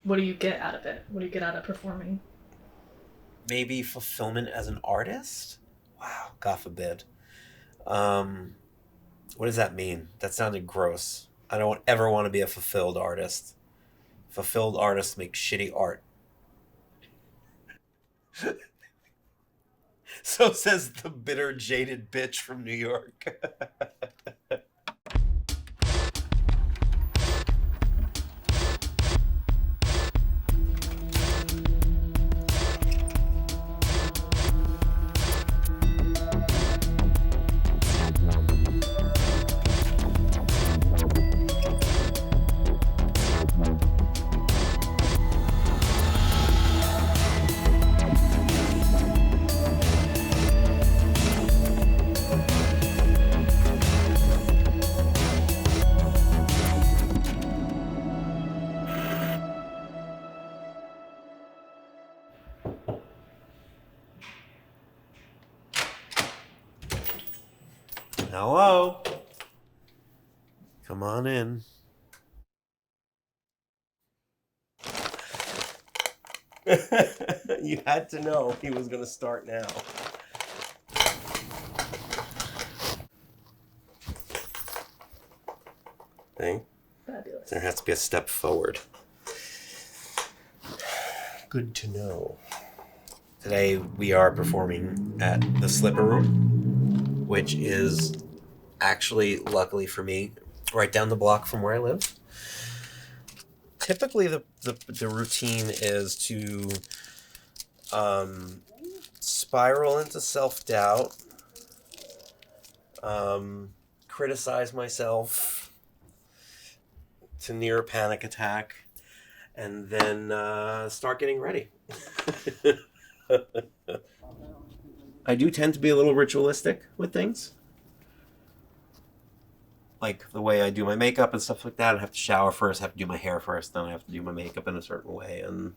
what do you get out of it? What do you get out of performing? Maybe fulfillment as an artist? Wow, God forbid. What does that mean? That sounded gross. I don't ever want to be a fulfilled artist. Fulfilled artists make shitty art. So says the bitter, jaded bitch from New York. Hello. Come on in. You had to know he was going to start now. Thing. Fabulous. There has to be a step forward. Good to know. Today we are performing at the Slipper Room, which is actually, luckily for me, right down the block from where I live. Typically the routine is to spiral into self-doubt, criticize myself to near a panic attack, and then start getting ready. I do tend to be a little ritualistic with things. Like the way I do my makeup and stuff like that. I have to shower first, I have to do my hair first, then I have to do my makeup in a certain way. And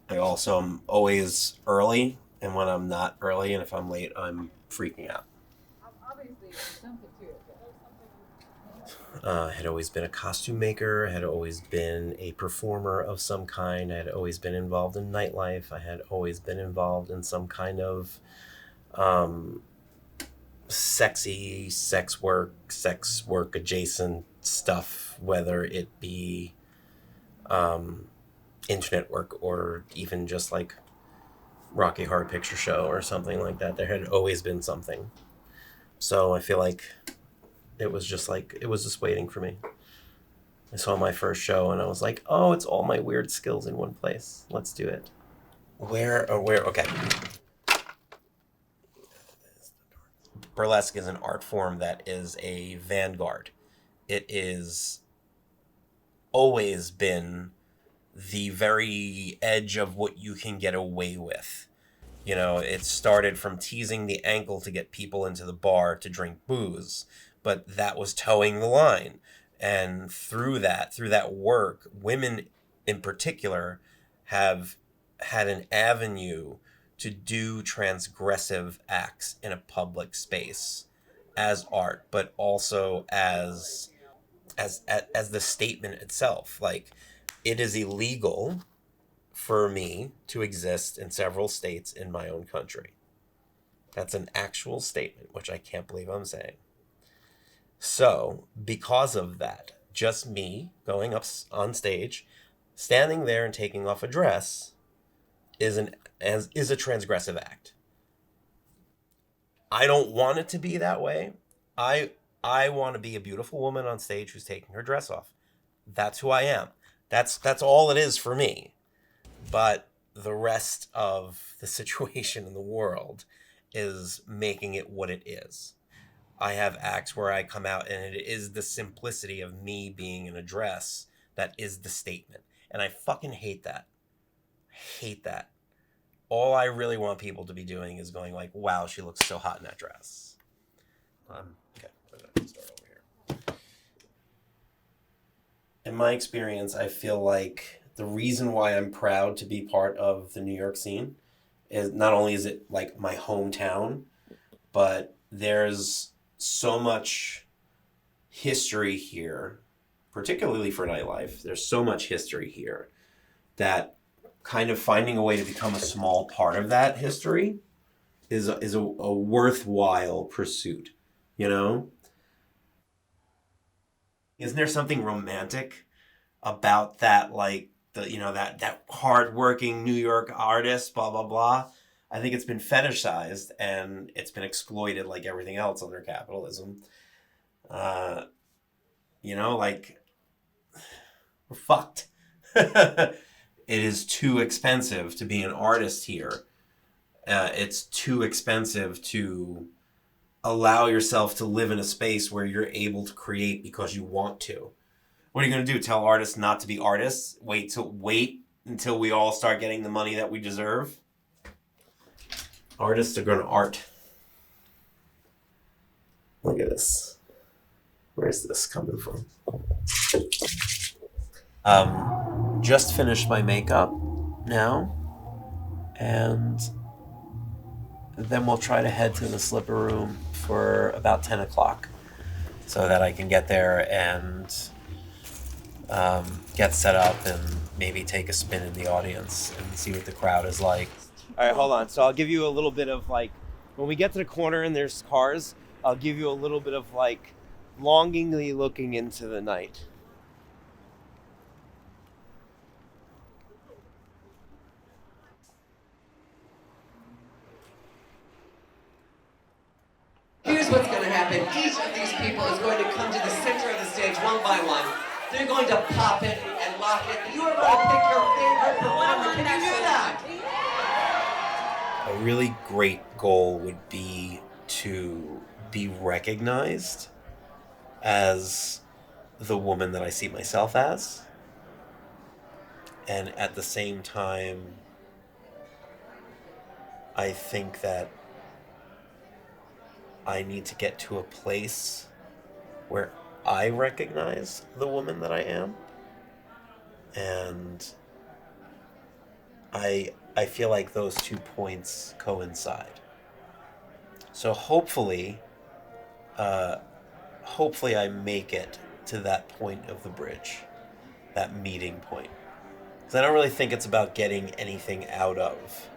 I also am always early, and when I'm not early and if I'm late, I'm freaking out. I had always been a costume maker. I had always been a performer of some kind. I had always been involved in nightlife. I had always been involved in some kind of sexy sex work adjacent stuff, whether it be internet work or even just like Rocky Horror Picture Show or something like that. There had always been something. So I feel like it was just waiting for me. I saw my first show and I was like, oh, it's all my weird skills in one place. Let's do it. Where? Okay. Burlesque is an art form that is a vanguard. It is always been the very edge of what you can get away with. You know, it started from teasing the ankle to get people into the bar to drink booze, but that was towing the line. And through that work, women in particular have had an avenue to do transgressive acts in a public space as art, but also as the statement itself. Like, it is illegal for me to exist in several states in my own country. That's an actual statement, which I can't believe I'm saying. So, because of that, just me going up on stage, standing there and taking off a dress is a transgressive act. I don't want it to be that way. I want to be a beautiful woman on stage who's taking her dress off. That's who I am. That's all it is for me. But the rest of the situation in the world is making it what it is. I have acts where I come out and it is the simplicity of me being in a dress that is the statement. And I fucking hate that. I hate that. All I really want people to be doing is going like, wow, she looks so hot in that dress. Okay, I'm going to start over here. In my experience, I feel like the reason why I'm proud to be part of the New York scene is not only is it like my hometown, but there's so much history here particularly for nightlife, there's so much history here that kind of finding a way to become a small part of that history is a worthwhile pursuit, you know? Isn't there something romantic about that, like, that hardworking New York artist, blah, blah, blah? I think it's been fetishized and it's been exploited like everything else under capitalism. Like, we're fucked. It is too expensive to be an artist here. It's too expensive to allow yourself to live in a space where you're able to create because you want to. What are you going to do? Tell artists not to be artists? Wait until we all start getting the money that we deserve? Artists are going to art. Look at this. Where's this coming from? Just finished my makeup now, and then we'll try to head to the slipper room for about 10 o'clock so that I can get there and get set up and maybe take a spin in the audience and see what the crowd is like. All right, hold on. So I'll give you a little bit of, like, when we get to the corner and there's cars, I'll give you a little bit of, like, longingly looking into the night. Here's what's going to happen. Each of these people is going to come to the center of the stage one by one. They're going to pop it and lock it. You are going to pick your favorite performer. Can you do that? A really great goal would be to be recognized as the woman that I see myself as. And at the same time, I think that I need to get to a place where I recognize the woman that I am. And I feel like those 2 points coincide. So hopefully I make it to that point of the bridge, that meeting point. Because I don't really think it's about getting anything out of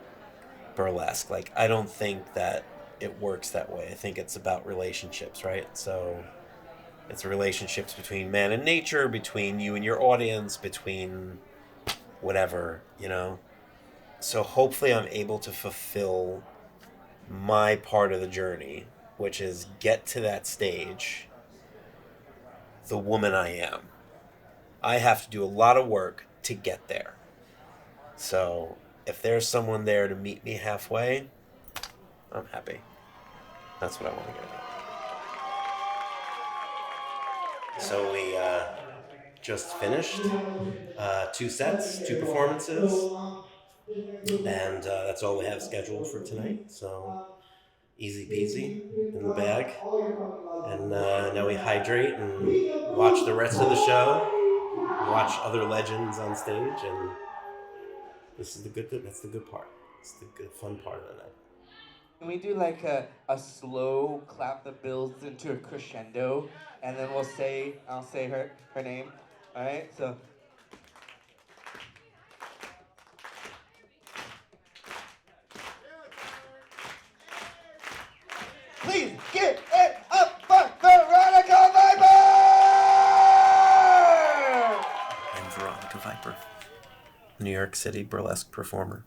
burlesque. Like, I don't think that it works that way. I think it's about relationships, right? So it's relationships between man and nature, between you and your audience, between whatever, So hopefully I'm able to fulfill my part of the journey, which is get to that stage, the woman I am. I have to do a lot of work to get there. So if there's someone there to meet me halfway, I'm happy. That's what I want to get at. So we just finished 2 sets, 2 performances, and that's all we have scheduled for tonight. So easy peasy in the bag. And now we hydrate and watch the rest of the show, watch other legends on stage, and that's the good part. It's the good, fun part of the night. Can we do like a slow clap that builds into a crescendo, and then I'll say her name. All right, so. Please give it up for Veronica Viper! I'm Veronica Viper, New York City burlesque performer.